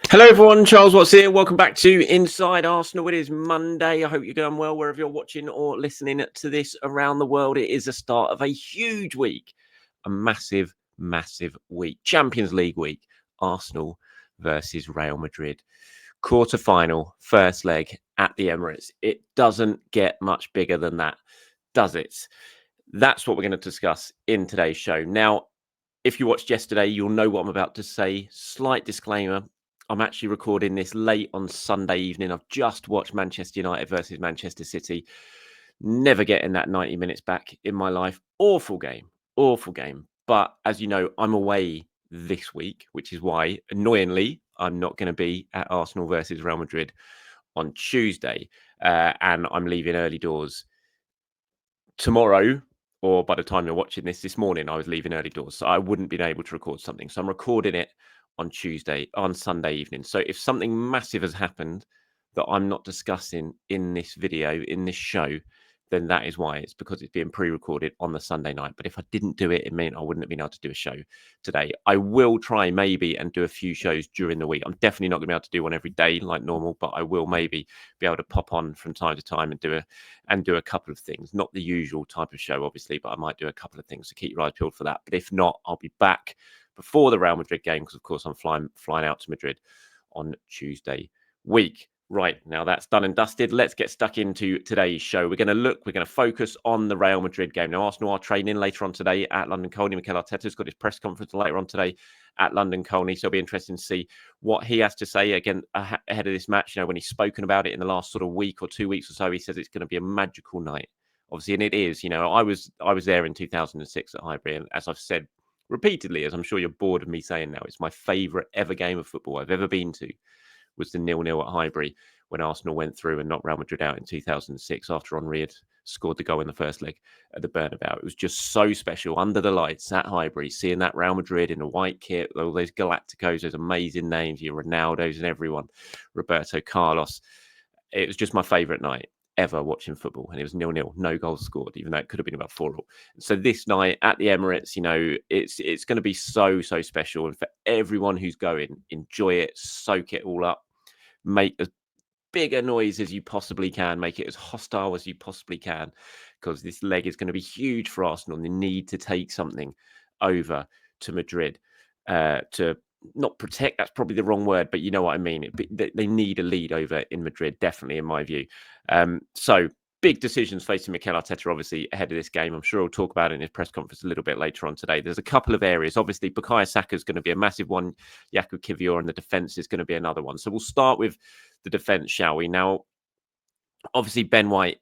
Hello everyone, Charles Watts here. Welcome back to Inside Arsenal. It is Monday. I hope you're going well wherever you're watching or listening to this around the world. It is the start of a huge week, a massive, massive week. Champions League week, Arsenal versus Real Madrid. Quarter-final, first leg at the Emirates. It doesn't get much bigger than that, does it? That's what we're going to discuss in today's show. Now, if you watched yesterday, you'll know what I'm about to say. Slight disclaimer. I'm actually recording this late on Sunday evening. I've just watched Manchester United versus Manchester City. Never getting that 90 minutes back in my life. Awful game. Awful game. But as you know, I'm away this week, which is why, annoyingly, I'm not going to be at Arsenal versus Real Madrid on Tuesday. And I'm leaving early doors tomorrow, or by the time you're watching this morning, I was leaving early doors. So I wouldn't be able to record something. So I'm recording it on Sunday evening. So if something massive has happened that I'm not discussing in this video, in this show, then that is why. It's because it's being pre-recorded on the Sunday night. But if I didn't do it, it meant I wouldn't have been able to do a show today. I will try maybe and do a few shows during the week. I'm definitely not going to be able to do one every day like normal, but I will maybe be able to pop on from time to time and do a couple of things. Not the usual type of show, obviously, but I might do a couple of things. So keep your eyes peeled for that. But if not, I'll be back before the Real Madrid game, because of course I'm flying out to Madrid on Tuesday week. Right, now that's done and dusted. Let's get stuck into today's show. We're going to focus on the Real Madrid game. Now, Arsenal are training later on today at London Colney. Mikel Arteta's got his press conference later on today at London Colney. So it'll be interesting to see what he has to say again ahead of this match. You know, when he's spoken about it in the last sort of week or 2 weeks or so, he says it's going to be a magical night. Obviously, and it is. You know, I was there in 2006 at Highbury, and as I've said repeatedly, as I'm sure you're bored of me saying now, it's my favourite ever game of football I've ever been to, was the 0-0 at Highbury when Arsenal went through and knocked Real Madrid out in 2006 after Henry had scored the goal in the first leg at the Bernabeu. It was just so special under the lights at Highbury, seeing that Real Madrid in a white kit, all those Galacticos, those amazing names, your Ronaldos and everyone, Roberto Carlos. It was just my favourite night ever watching football, and it was 0-0, no goals scored, even though it could have been about 4-4. So this night at the Emirates, you know, it's going to be so special, and for everyone who's going, enjoy it, soak it all up, make as big a noise as you possibly can, make it as hostile as you possibly can, because this leg is going to be huge for Arsenal, and they need to take something over to Madrid to not protect, that's probably the wrong word, but you know what I mean. They need a lead over in Madrid, definitely, in my view. So big decisions facing Mikel Arteta, obviously, ahead of this game. I'm sure he'll talk about it in his press conference a little bit later on today. There's a couple of areas. Obviously, Bukayo Saka is going to be a massive one. Jakub Kiwior and the defence is going to be another one. So we'll start with the defence, shall we? Now, obviously, Ben White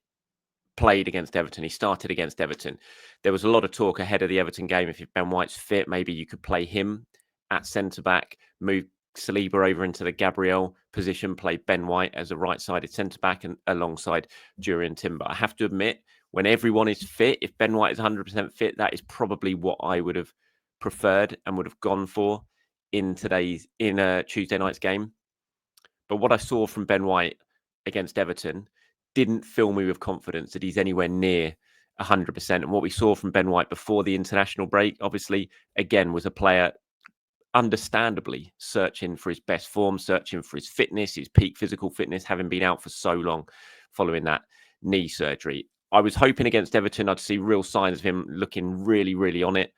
played against Everton. He started against Everton. There was a lot of talk ahead of the Everton game. If Ben White's fit, maybe you could play him at centre-back, move Saliba over into the Gabriel position, play Ben White as a right-sided centre-back and alongside Jurriën Timber. I have to admit, when everyone is fit, if Ben White is 100% fit, that is probably what I would have preferred and would have gone for in Tuesday night's game. But what I saw from Ben White against Everton didn't fill me with confidence that he's anywhere near 100%. And what we saw from Ben White before the international break, obviously, again, was a player understandably searching for his best form, searching for his fitness, his peak physical fitness, having been out for so long following that knee surgery. I was hoping against Everton I'd see real signs of him looking really on it.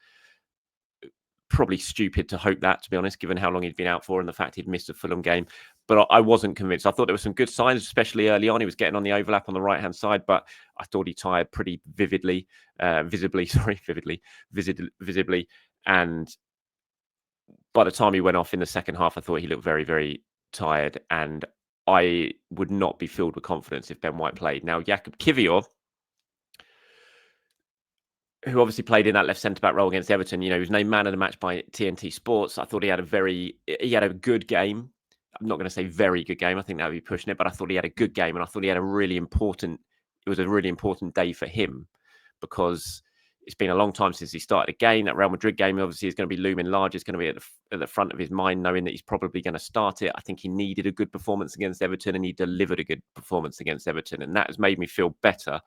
Probably stupid to hope that, to be honest, given how long he'd been out for and the fact he'd missed a Fulham game. But I wasn't convinced. I thought there were some good signs, especially early on. He was getting on the overlap on the right-hand side, but I thought he tired pretty visibly. And by the time he went off in the second half, I thought he looked very tired, and I would not be filled with confidence if Ben White played. Now, Jakub Kiwior, who obviously played in that left centre-back role against Everton, you know, he was named man of the match by TNT Sports. I thought he had a good game. I'm not going to say very good game. I think that would be pushing it, but I thought he had a good game, and I thought he had it was a really important day for him, because it's been a long time since he started a game. That Real Madrid game obviously is going to be looming large. It's going to be at the front of his mind, knowing that he's probably going to start it. I think he needed a good performance against Everton, and he delivered a good performance against Everton. And that has made me feel better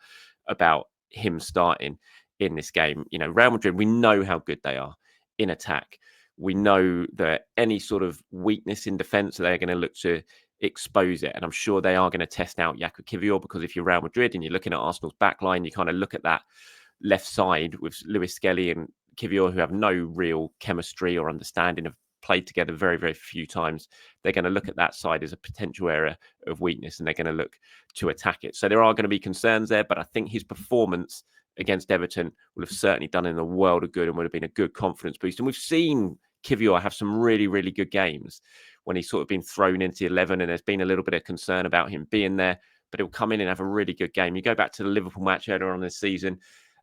about him starting in this game. You know, Real Madrid, we know how good they are in attack. We know that any sort of weakness in defence, they're going to look to expose it. And I'm sure they are going to test out Jakub Kiwior, because if you're Real Madrid and you're looking at Arsenal's backline, you kind of look at that left side with Lewis Skelly and Kiwior, who have no real chemistry or understanding, of played together very, very few times. They're going to look at that side as a potential area of weakness, and they're going to look to attack it. So there are going to be concerns there, but I think his performance against Everton will have certainly done in a world of good and would have been a good confidence boost. And we've seen Kiwior have some really, really good games when he's sort of been thrown into 11, and there's been a little bit of concern about him being there, but he'll come in and have a really good game. You go back to the Liverpool match earlier on this season.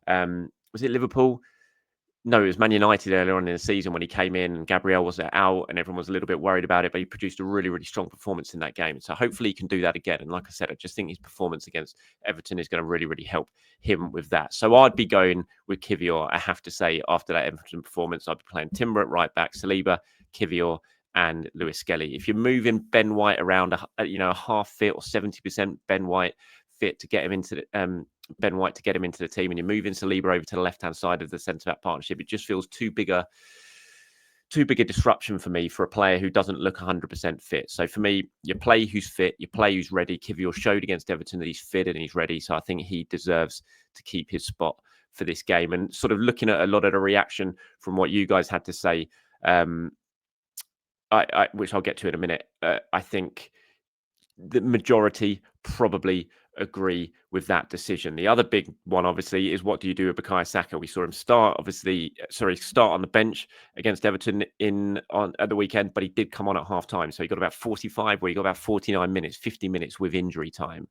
Was it Liverpool? No, it was Man United earlier on in the season when he came in and Gabriel was out and everyone was a little bit worried about it, but he produced a really, really strong performance in that game. So hopefully he can do that again. And like I said, I just think his performance against Everton is going to really, really help him with that. So I'd be going with Kiwior. I have to say, after that Everton performance, I'd be playing Timber at right back, Saliba, Kiwior, and Lewis Skelly. If you're moving Ben White around, a half fit or 70% Ben White fit to get him into the Ben White to get him into the team, and you're moving Saliba over to the left-hand side of the centre-back partnership, it just feels too big a disruption for me for a player who doesn't look 100% fit. So for me, you play who's fit, you play who's ready. Kiwior showed against Everton that he's fit and he's ready, so I think he deserves to keep his spot for this game. And sort of looking at a lot of the reaction from what you guys had to say, which I'll get to in a minute, I think the majority probably agree with that decision. The other big one, obviously, is what do you do with Bukayo Saka? We saw him start on the bench against Everton at the weekend, but he did come on at half time. So he got about 49 minutes, 50 minutes with injury time.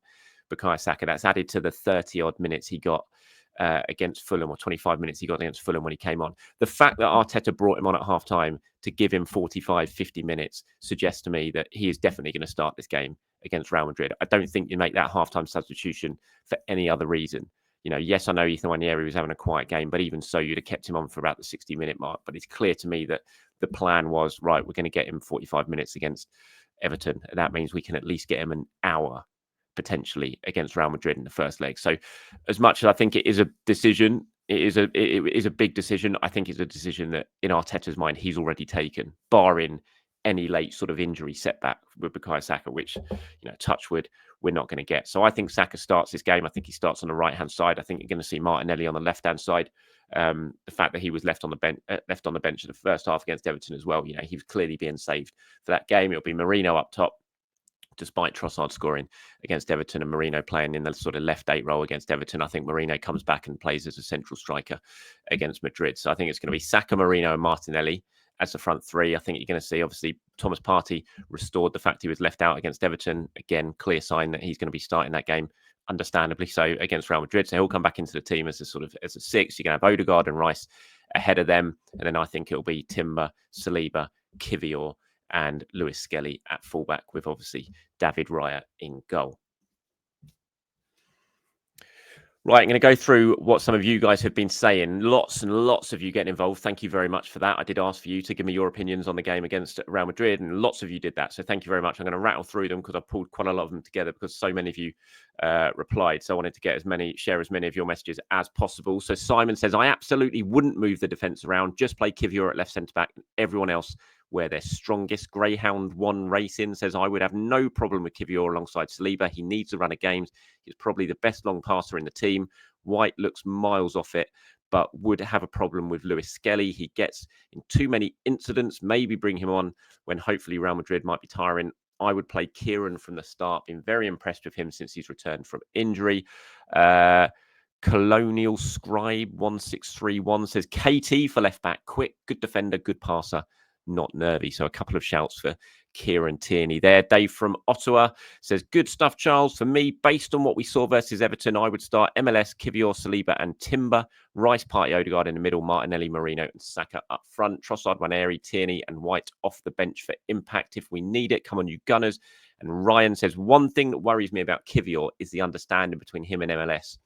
Bukayo Saka, that's added to the 30 odd minutes he got against Fulham, or 25 minutes he got against Fulham when he came on. The fact that Arteta brought him on at half time to give him 45, 50 minutes suggests to me that he is definitely going to start this game against Real Madrid. I don't think you make that halftime substitution for any other reason. You know, yes, I know Ethan Nwaneri was having a quiet game, but even so, you'd have kept him on for about the 60-minute mark. But it's clear to me that the plan was, right, we're going to get him 45 minutes against Everton. And that means we can at least get him an hour potentially against Real Madrid in the first leg. So as much as I think it is a decision, it is a big decision. I think it's a decision that in Arteta's mind, he's already taken, barring any late sort of injury setback with Bukayo Saka, which, touch wood, we're not going to get. So I think Saka starts this game. I think he starts on the right-hand side. I think you're going to see Martinelli on the left-hand side. The fact that he was left on the bench in the first half against Everton as well, he was clearly being saved for that game. It'll be Merino up top, despite Trossard scoring against Everton and Merino playing in the sort of left 8 role against Everton. I think Merino comes back and plays as a central striker against Madrid. So I think it's going to be Saka, Merino and Martinelli as the front three. I think you're going to see, obviously, Thomas Partey restored the fact he was left out against Everton. Again, clear sign that he's going to be starting that game, understandably so, against Real Madrid. So he'll come back into the team as a 6. You're going to have Odegaard and Rice ahead of them. And then I think it'll be Timber, Saliba, Kiwior, and Lewis Skelly at fullback, with obviously David Raya in goal. Right, I'm going to go through what some of you guys have been saying. Lots and lots of you getting involved. Thank you very much for that. I did ask for you to give me your opinions on the game against Real Madrid, and lots of you did that. So thank you very much. I'm going to rattle through them because I pulled quite a lot of them together because so many of you replied. So I wanted to share as many of your messages as possible. So Simon says, I absolutely wouldn't move the defence around. Just play Kiwior at left centre-back and everyone else where they're strongest. Greyhound One Racing says, I would have no problem with Kiwior alongside Saliba. He needs a run of games. He's probably the best long passer in the team. White looks miles off it, but would have a problem with Lewis Skelly. He gets in too many incidents. Maybe bring him on when hopefully Real Madrid might be tiring. I would play Kieran from the start. Been very impressed with him since he's returned from injury. Colonial Scribe 1631 says, KT for left back. Quick, good defender, good passer, not nervy. So a couple of shouts for Kieran Tierney there. Dave from Ottawa says, good stuff, Charles. For me, based on what we saw versus Everton, I would start MLS, Kiwior, Saliba and Timber. Rice, Partey, Odegaard in the middle, Martinelli, Merino and Saka up front. Trossard, Nwaneri, Tierney and White off the bench for impact if we need it. Come on, you Gunners. And Ryan says, one thing that worries me about Kiwior is the understanding between him and MLS.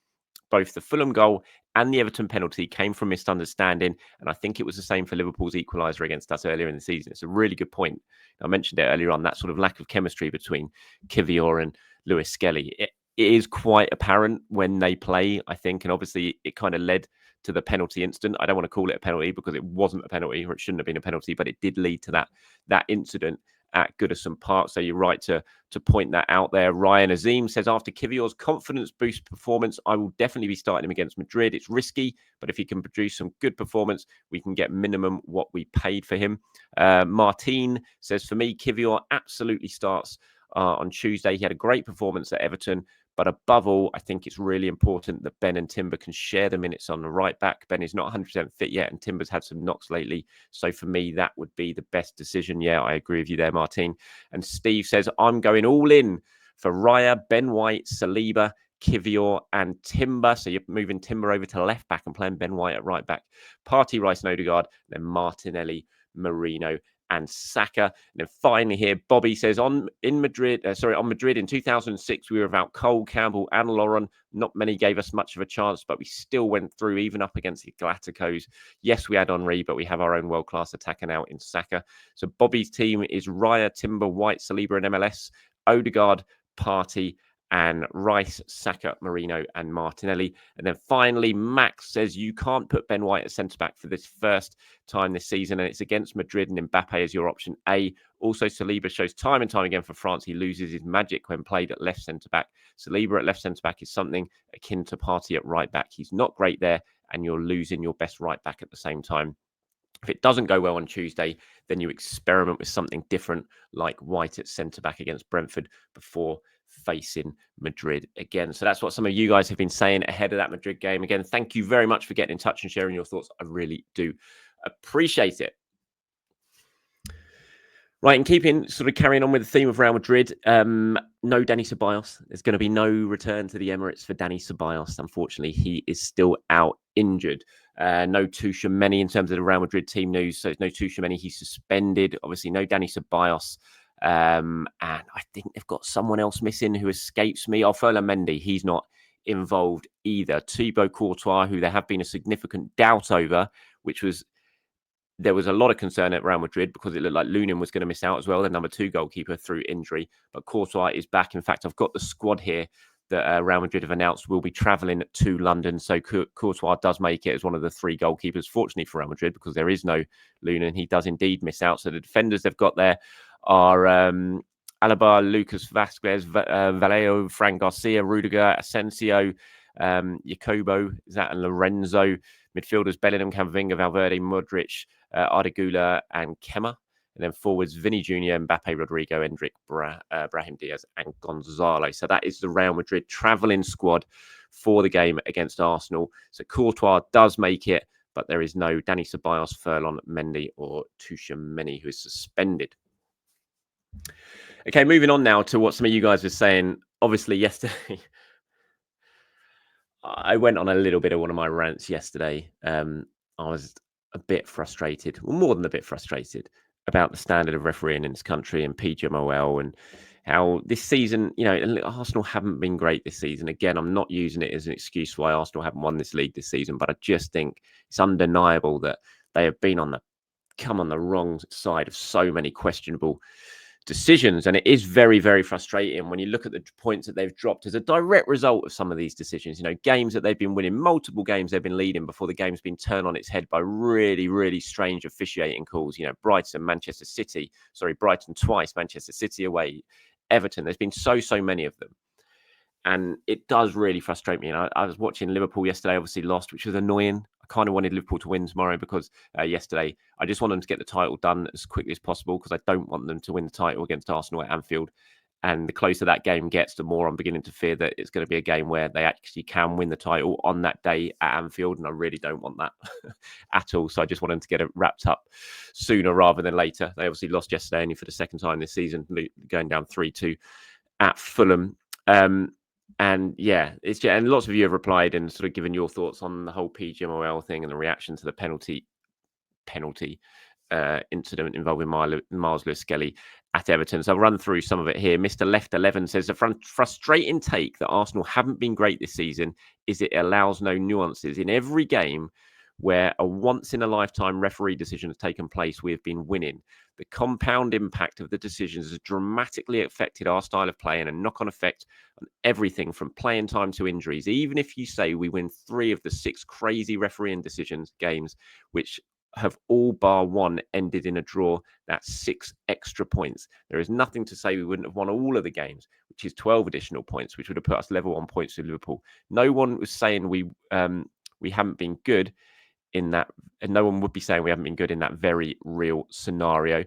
Both the Fulham goal and the Everton penalty came from misunderstanding. And I think it was the same for Liverpool's equaliser against us earlier in the season. It's a really good point. I mentioned it earlier on, that sort of lack of chemistry between Kiwior and Lewis Skelly. is quite apparent when they play, I think. And obviously it kind of led to the penalty incident. I don't want to call it a penalty because it wasn't a penalty, or it shouldn't have been a penalty, but it did lead to that incident at Goodison Park. So you're right to point that out there. Ryan Azim says, after Kiwior's confidence boost performance, I will definitely be starting him against Madrid. It's risky, but if he can produce some good performance, we can get minimum what we paid for him. Martine says, for me, Kiwior absolutely starts on Tuesday. He had a great performance at Everton, but above all, I think it's really important that Ben and Timber can share the minutes on the right back. Ben is not 100% fit yet, and Timber's had some knocks lately. So for me, that would be the best decision. Yeah, I agree with you there, Martine. And Steve says, I'm going all in for Raya, Ben White, Saliba, Kiwior, and Timber. So you're moving Timber over to left back and playing Ben White at right back. Partey, Rice and Odegaard, then Martinelli, Marino, and Saka. And then finally here, Bobby says, on Madrid in 2006, we were without Cole, Campbell, and Lauren. Not many gave us much of a chance, but we still went through, even up against the Galacticos. Yes, we had Henry, but we have our own world-class attacker now in Saka. So Bobby's team is Raya, Timber, White, Saliba, and MLS, Odegaard, Partey, and Rice, Saka, Marino, and Martinelli. And then finally, Max says you can't put Ben White at centre-back for this first time this season, and it's against Madrid, and Mbappe is your option A. Also, Saliba shows time and time again for France he loses his magic when played at left centre-back. Saliba at left centre-back is something akin to Partey at right-back. He's not great there, and you're losing your best right-back at the same time. If it doesn't go well on Tuesday, then you experiment with something different, like White at centre-back against Brentford before facing Madrid again. So that's what some of you guys have been saying ahead of that Madrid game. Again, thank you very much for getting in touch and sharing your thoughts. I really do appreciate it. Right, and carrying on with the theme of Real Madrid, no Dani Ceballos. There's going to be no return to the Emirates for Dani Ceballos. Unfortunately, he is still out injured. No Tchouaméni in terms of the Real Madrid team news. So no Tchouaméni. He's suspended. Obviously, no Dani Ceballos. And I think they've got someone else missing who escapes me. Ferland Mendy, he's not involved either. Thibaut Courtois, who there have been a significant doubt over, there was a lot of concern at Real Madrid because it looked like Lunin was going to miss out as well, the number 2 goalkeeper, through injury. But Courtois is back. In fact, I've got the squad here that Real Madrid have announced will be travelling to London. So Courtois does make it as one of the 3 goalkeepers. Fortunately for Real Madrid, because there is no Lunin, he does indeed miss out. So the defenders they've got there are Alaba, Lucas Vazquez, Vallejo, Fran Garcia, Rudiger, Asensio, Jacobo, and Lorenzo. Midfielders Bellingham, Camavinga, Valverde, Modric, Ardegula, and Kemmer. And then forwards Vinny Jr., Mbappe, Rodrigo, Endrick, Brahim Diaz, and Gonzalo. So that is the Real Madrid travelling squad for the game against Arsenal. So Courtois does make it, but there is no Dani Ceballos, Ferland Mendy, or Tchouaméni, who is suspended. Okay, moving on now to what some of you guys were saying. Obviously, yesterday, I went on a little bit of one of my rants yesterday. I was a bit frustrated, well, more than a bit frustrated, about the standard of refereeing in this country and PGMOL and how this season, Arsenal haven't been great this season. Again, I'm not using it as an excuse why Arsenal haven't won this league this season, but I just think it's undeniable that they have been come on the wrong side of so many questionable decisions, and it is very, very frustrating when you look at the points that they've dropped as a direct result of some of these decisions. Games that they've been winning, multiple games they've been leading before the game's been turned on its head by really, really strange officiating calls. Brighton twice, Manchester City away, Everton. There's been so many of them, and it does really frustrate me. And I was watching Liverpool yesterday, obviously lost, which was annoying. I kind of wanted Liverpool to win tomorrow because yesterday I just want them to get the title done as quickly as possible because I don't want them to win the title against Arsenal at Anfield. And the closer that game gets, the more I'm beginning to fear that it's going to be a game where they actually can win the title on that day at Anfield. And I really don't want that at all. So I just want them to get it wrapped up sooner rather than later. They obviously lost yesterday only for the second time this season, going down 3-2 at Fulham. And yeah, and lots of you have replied and sort of given your thoughts on the whole PGMOL thing and the reaction to the penalty incident involving Miles Lewis-Skelly at Everton. So I'll run through some of it here. Mr. Left 11 says the frustrating take that Arsenal haven't been great this season is it allows no nuances. In every game, where a once-in-a-lifetime referee decision has taken place, we have been winning. The compound impact of the decisions has dramatically affected our style of play and a knock-on effect on everything from playing time to injuries. Even if you say we win 3 of the 6 crazy refereeing decisions games, which have all bar one ended in a draw, that's 6 extra points. There is nothing to say we wouldn't have won all of the games, which is 12 additional points, which would have put us level on points with Liverpool. No one was saying we haven't been good in that, and no one would be saying we haven't been good in that very real scenario.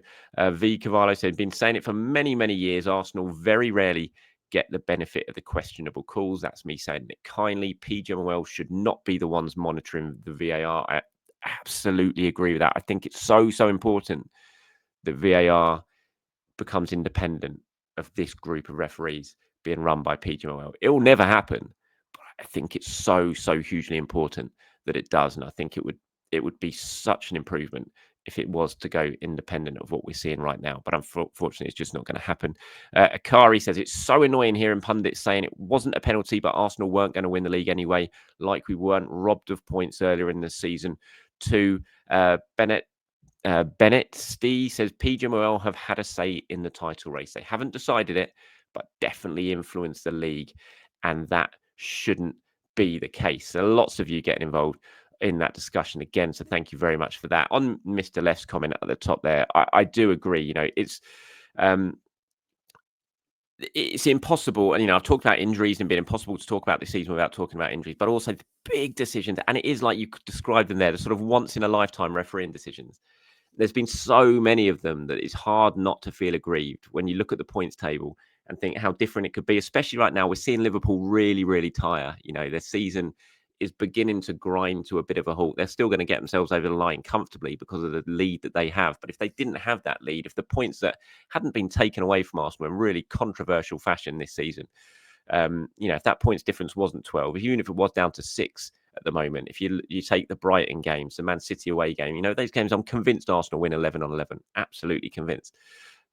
V Cavallo said, been saying it for many, many years. Arsenal very rarely get the benefit of the questionable calls. That's me saying it kindly. PGMOL should not be the ones monitoring the VAR. I absolutely agree with that. I think it's so important that VAR becomes independent of this group of referees being run by PGMOL. It will never happen, but I think it's so hugely important that it does, and I think it would be such an improvement if it was to go independent of what we're seeing right now. But unfortunately, it's just not going to happen. Akari says, it's so annoying hearing pundits saying it wasn't a penalty, but Arsenal weren't going to win the league anyway, like we weren't robbed of points earlier in the season. To Bennett Stee says, PGMOL have had a say in the title race. They haven't decided it, but definitely influenced the league, and that shouldn't be the case. There are lots of you getting involved in that discussion again, so thank you very much for that. On Mr. Left's comment at the top there, I do agree. You know, it's impossible. And, I've talked about injuries and been impossible to talk about this season without talking about injuries, but also the big decisions. And it is like you could describe them there, the sort of once in a lifetime refereeing decisions. There's been so many of them that it's hard not to feel aggrieved when you look at the points table and think how different it could be, especially right now. We're seeing Liverpool really tire. Their season is beginning to grind to a bit of a halt. They're still going to get themselves over the line comfortably because of the lead that they have. But if they didn't have that lead, if the points that hadn't been taken away from Arsenal in really controversial fashion this season, if that points difference wasn't 12, even if it was down to 6 at the moment, if you take the Brighton games, the Man City away game, those games, I'm convinced Arsenal win 11 on 11, absolutely convinced.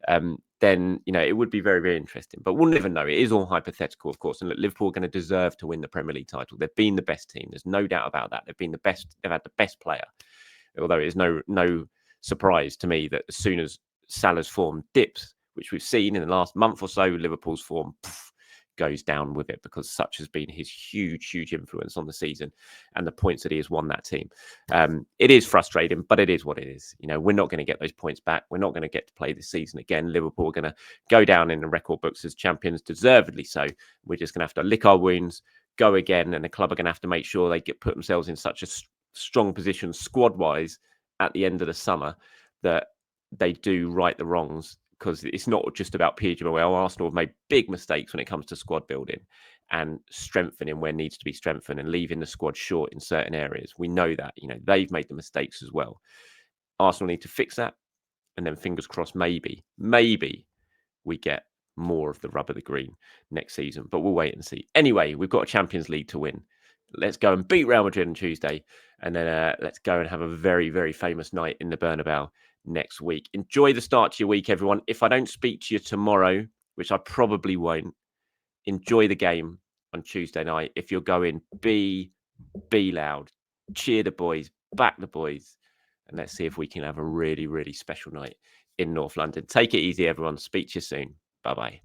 Then it would be very interesting, but we'll never know. It is all hypothetical, of course. And look, Liverpool are going to deserve to win the Premier League title. They've been the best team. There's no doubt about that. They've been the best. They've had the best player. Although it is no surprise to me that as soon as Salah's form dips, which we've seen in the last month or so, Liverpool's form goes down with it, because such has been his huge influence on the season and the points that he has won that team. It is frustrating, but it is what it is. We're not going to get those points back. We're not going to get to play this season again. Liverpool are going to go down in the record books as champions, deservedly so. We're just going to have to lick our wounds, go again, and the club are going to have to make sure they put themselves in such a strong position squad-wise at the end of the summer that they do right the wrongs, because it's not just about PGMOL. Arsenal have made big mistakes when it comes to squad building and strengthening where needs to be strengthened and leaving the squad short in certain areas. We know that. They've made the mistakes as well. Arsenal need to fix that, and then fingers crossed, maybe we get more of the rub of the green next season, but we'll wait and see. Anyway, we've got a Champions League to win. Let's go and beat Real Madrid on Tuesday, and then let's go and have a very famous night in the Bernabeu next week. Enjoy the start to your week, everyone. If I don't speak to you tomorrow, which I probably won't, enjoy the game on Tuesday night. If you're going, be loud, cheer the boys, back the boys, and let's see if we can have a really special night in North London. Take it easy, everyone. Speak to you soon. Bye-bye.